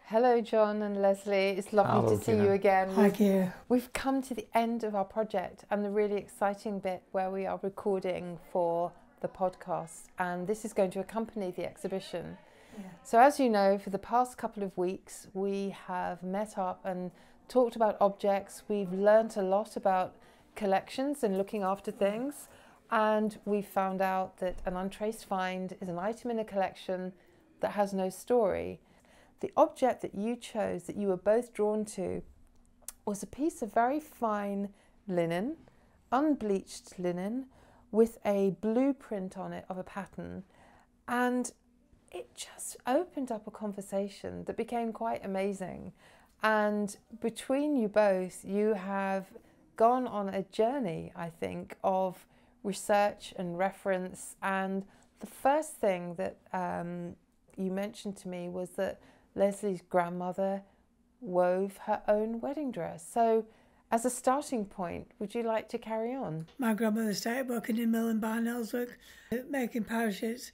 Hello, John and Leslie. It's lovely Hello, to see Kira. you again. Hi, Kira. We've come to the end of our project and the really exciting bit where we are recording for the podcast, and this is going to accompany the exhibition. Yeah. So as you know, for the past couple of weeks, we have met up and talked about objects. We've learnt a lot about collections and looking after things, and we found out that an untraced find is an item in a collection that has no story. The object that you chose, that you were both drawn to, was a piece of very fine linen, unbleached linen, with a blueprint on it of a pattern. And it just opened up a conversation that became quite amazing. And between you both, you have gone on a journey, I think, of research and reference. And the first thing that you mentioned to me was that Leslie's grandmother wove her own wedding dress. So as a starting point, would you like to carry on? My grandmother started working in mill in Barnellswick, making parachutes,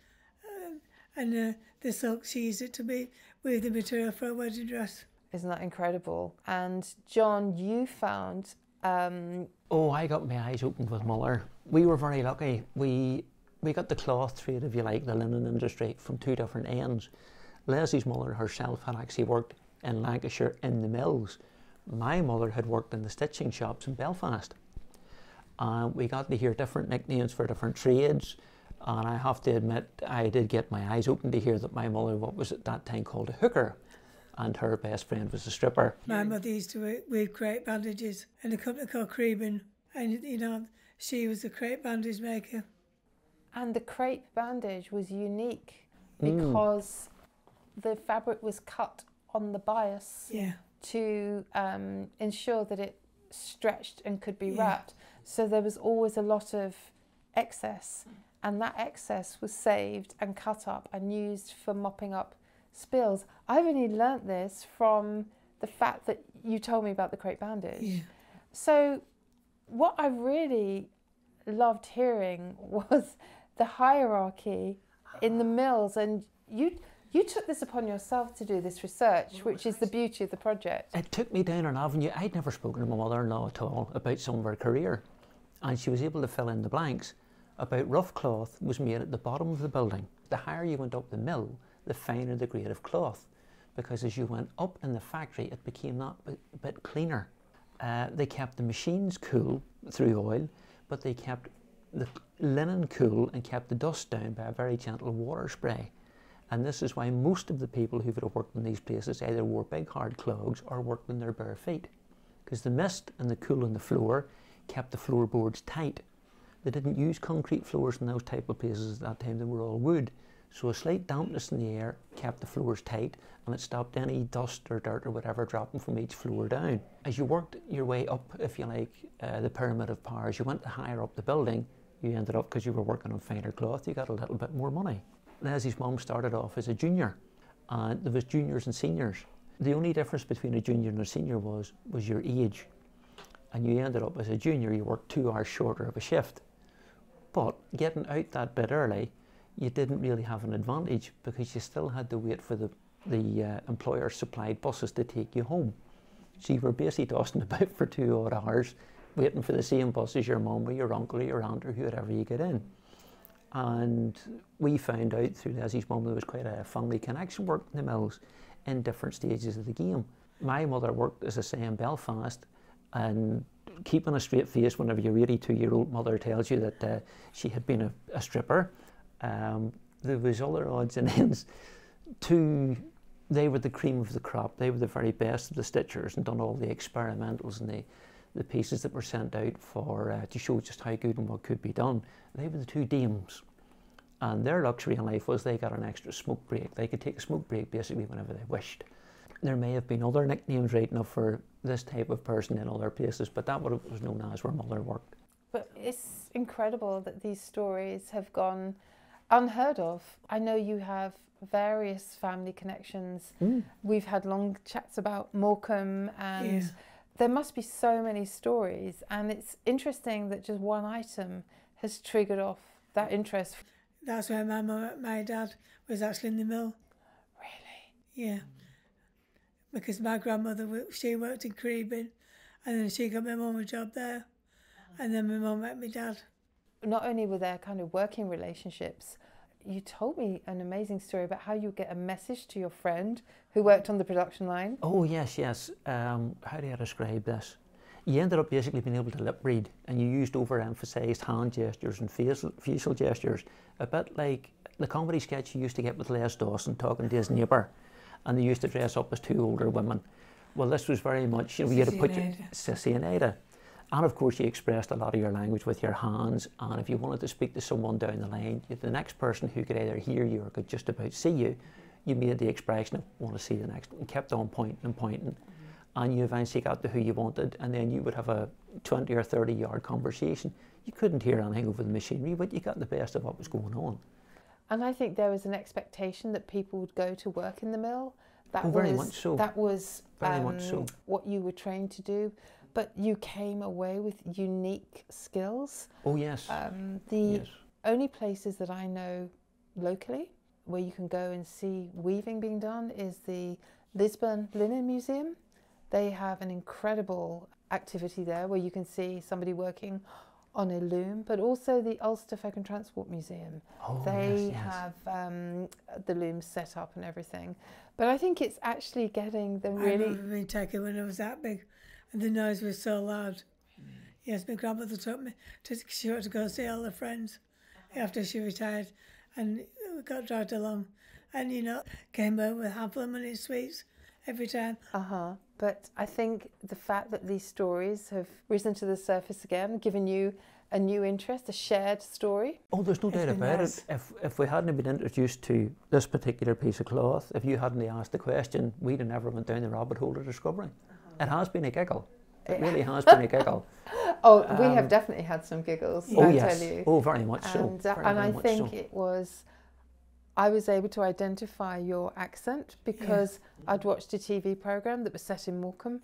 and the silk, she used it to be weave the material for a wedding dress. Isn't that incredible? And John, you found... Oh, I got my eyes opened with Muller. We were very lucky. We got the cloth trade, if you like, the linen industry from two different ends. Leslie's mother herself had actually worked in Lancashire in the mills. My mother had worked in the stitching shops in Belfast. We got to hear different nicknames for different trades, and I have to admit I did get my eyes open to hear that my mother, what was at that time called a hooker, and her best friend was a stripper. My mother used to weave crepe bandages in a company called Creban, and she was a crepe bandage maker. And the crepe bandage was unique because the fabric was cut on the bias to ensure that it stretched and could be wrapped. So there was always a lot of excess, and that excess was saved and cut up and used for mopping up spills. I've only learnt this from the fact that you told me about the crepe bandage. Yeah. So what I really loved hearing was the hierarchy in the mills, and you took this upon yourself to do this research, which is the beauty of the project. It took me down an avenue. I'd never spoken to my mother-in-law at all about some of her career, and she was able to fill in the blanks about rough cloth was made at the bottom of the building. The higher you went up the mill, the finer the grade of cloth, because as you went up in the factory, it became that bit cleaner. They kept the machines cool through oil, but they kept the linen cool and kept the dust down by a very gentle water spray. And this is why most of the people who would have worked in these places either wore big hard clogs or worked in their bare feet, because the mist and the cool on the floor kept the floorboards tight. They didn't use concrete floors in those type of places at that time, they were all wood. So a slight dampness in the air kept the floors tight, and it stopped any dust or dirt or whatever dropping from each floor down. As you worked your way up, if you like, the pyramid of power, as you went higher up the building, you ended up, because you were working on finer cloth, you got a little bit more money. Leslie's mum started off as a junior, and there was juniors and seniors. The only difference between a junior and a senior was your age. And you ended up as a junior, you worked 2 hours shorter of a shift. But getting out that bit early, you didn't really have an advantage, because you still had to wait for the employer-supplied buses to take you home. So you were basically tossing about for 2 odd hours, waiting for the same bus as your mum or your uncle or your aunt or whoever you get in. And we found out through Leslie's mum there was quite a family connection working in the mills in different stages of the game. My mother worked, as I say, in Belfast, and keeping a straight face whenever your 82-year-old mother tells you that she had been a stripper. There was other odds and ends. They were the cream of the crop. They were the very best of the stitchers and done all the experimentals and the pieces that were sent out for to show just how good and what could be done. They were the two dames, and their luxury in life was they got an extra smoke break. They could take a smoke break basically whenever they wished. There may have been other nicknames right enough for this type of person in other places, but that what it was known as where Mother worked. But it's incredible that these stories have gone unheard of. I know you have various family connections. We've had long chats about Morecambe, and there must be so many stories, and it's interesting that just one item has triggered off that interest. That's where my dad was actually in the mill. Really? Yeah. because my grandmother, she worked in Creebin, and then she got my mum a job there, and then my mum met my dad. Not only were there kind of working relationships, you told me an amazing story about how you get a message to your friend who worked on the production line. Oh yes, yes. How do I describe this? You ended up basically being able to lip read, and you used overemphasised hand gestures and facial gestures, a bit like the comedy sketch you used to get with Les Dawson talking to his neighbour, and they used to dress up as two older women. Well, this was very much, you had to put your Sissy and Ada. And of course you expressed a lot of your language with your hands, and if you wanted to speak to someone down the line, the next person who could either hear you or could just about see you, you made the expression of want to see the next, and kept on pointing and pointing, and you eventually got to who you wanted, and then you would have a 20 or 30 yard conversation. You couldn't hear anything over the machinery, but you got the best of what was going on. And I think there was an expectation that people would go to work in the mill. That very much so. That was very much so. What you were trained to do. But you came away with unique skills. Oh yes. The only places that I know locally where you can go and see weaving being done is the Lisburn Linen Museum. They have an incredible activity there where you can see somebody working on a loom, but also the Ulster Folk and Transport Museum. Oh, they have the looms set up and everything. But I think it's actually getting the really... I remember being taken when I was that big, and the noise was so loud. Yes, my grandmother took me she wanted to go see all her friends after she retired, and we got dragged along, and came home with a handful of money and sweets every time. But I think the fact that these stories have risen to the surface again, given you a new interest, a shared story. Oh, there's no doubt about it. If we hadn't been introduced to this particular piece of cloth, if you hadn't asked the question, we'd have never went down the rabbit hole of discovery. It has been a giggle. It really has been a giggle. Oh, we have definitely had some giggles, I tell you. Oh, very much so. And I think it was... I was able to identify your accent because I'd watched a TV programme that was set in Morecambe,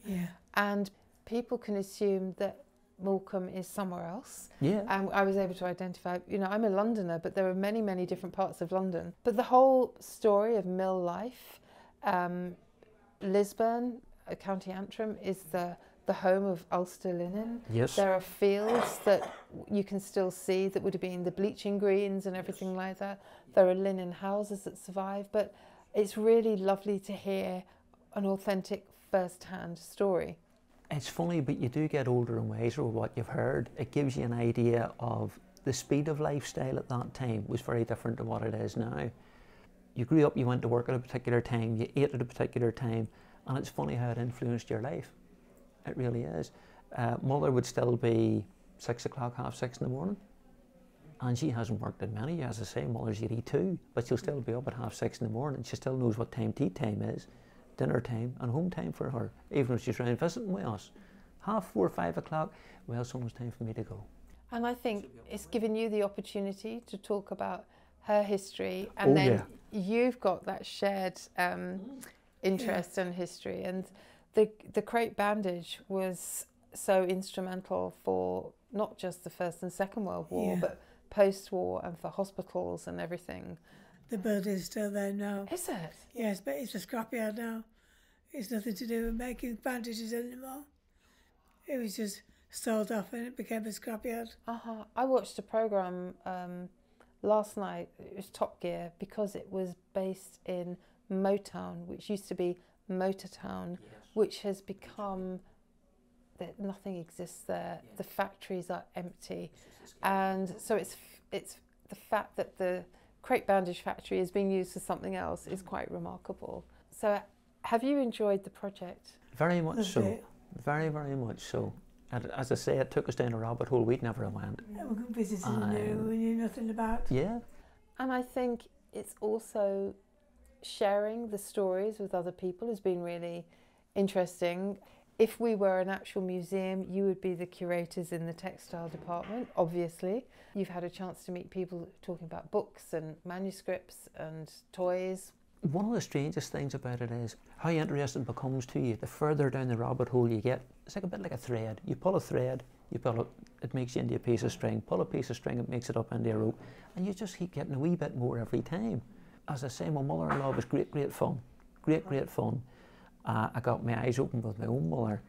and people can assume that Morecambe is somewhere else. And I was able to identify, I'm a Londoner, but there are many, many different parts of London. But the whole story of mill life, Lisburn, County Antrim, is the home of Ulster linen. There are fields that you can still see that would have been the bleaching greens and everything like that. There are linen houses that survive, but it's really lovely to hear an authentic first-hand story. It's funny, but you do get older and wiser with what you've heard. It gives you an idea of the speed of lifestyle at that time was very different to what it is now. You grew up, you went to work at a particular time, you ate at a particular time, and it's funny how it influenced your life. It really is. Mother would still be 6 o'clock, 6:30 in the morning, and she hasn't worked in many years. As I say, Mother's 82, but she'll still be up at 6:30 in the morning. She still knows what time tea time is, dinner time, and home time for her, even if she's around visiting with us. 4:30, 5 o'clock, well, it's almost time for me to go. And I think it's given you the opportunity to talk about her history, and you've got that shared interest in history. And the crepe bandage was so instrumental for not just the First and Second World War, but post-war and for hospitals and everything. The building's still there now. Is it? Yes, but it's a scrapyard now. It's nothing to do with making bandages anymore. It was just sold off and it became a scrapyard. I watched a programme last night. It was Top Gear, because it was based in Motown, which used to be Motortown, which has become that nothing exists there. The factories are empty, and so it's the fact that the crepe bandage factory is being used for something else is quite remarkable. So, have you enjoyed the project? Very much so. Very, very much so. And as I say, it took us down a rabbit hole we'd never went. We visited an area we knew nothing about. And I think it's also sharing the stories with other people has been really interesting. If we were an actual museum, you would be the curators in the textile department, obviously. You've had a chance to meet people talking about books and manuscripts and toys. One of the strangest things about it is how interesting it becomes to you. The further down the rabbit hole you get, it's like a bit like a thread. You pull a thread, it makes you into a piece of string. Pull a piece of string, it makes it up into a rope. And you just keep getting a wee bit more every time. As I say, my mother-in-law was great fun. Great fun. I got my eyes open with my own mother.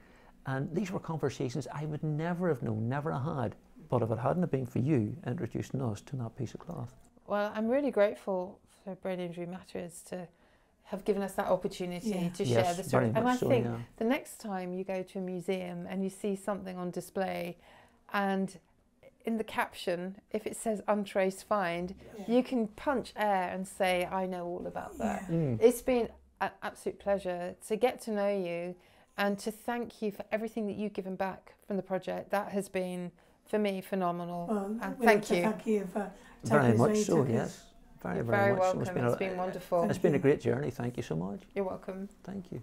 And these were conversations I would never have known, never have had. But if it hadn't have been for you introducing us to that piece of cloth. Well, I'm really grateful for Brain Injury Matters to have given us that opportunity to share the story. And I think the next time you go to a museum and you see something on display, and in the caption, if it says untraced find, you can punch air and say, I know all about that. It's been an absolute pleasure to get to know you and to thank you for everything that you've given back from the project. That has been, for me, phenomenal. Well, and thank you. Thank you for very much so, yes. Very, Very much welcome. so. It's been wonderful. It's been a great journey. Thank you so much. You're welcome. Thank you.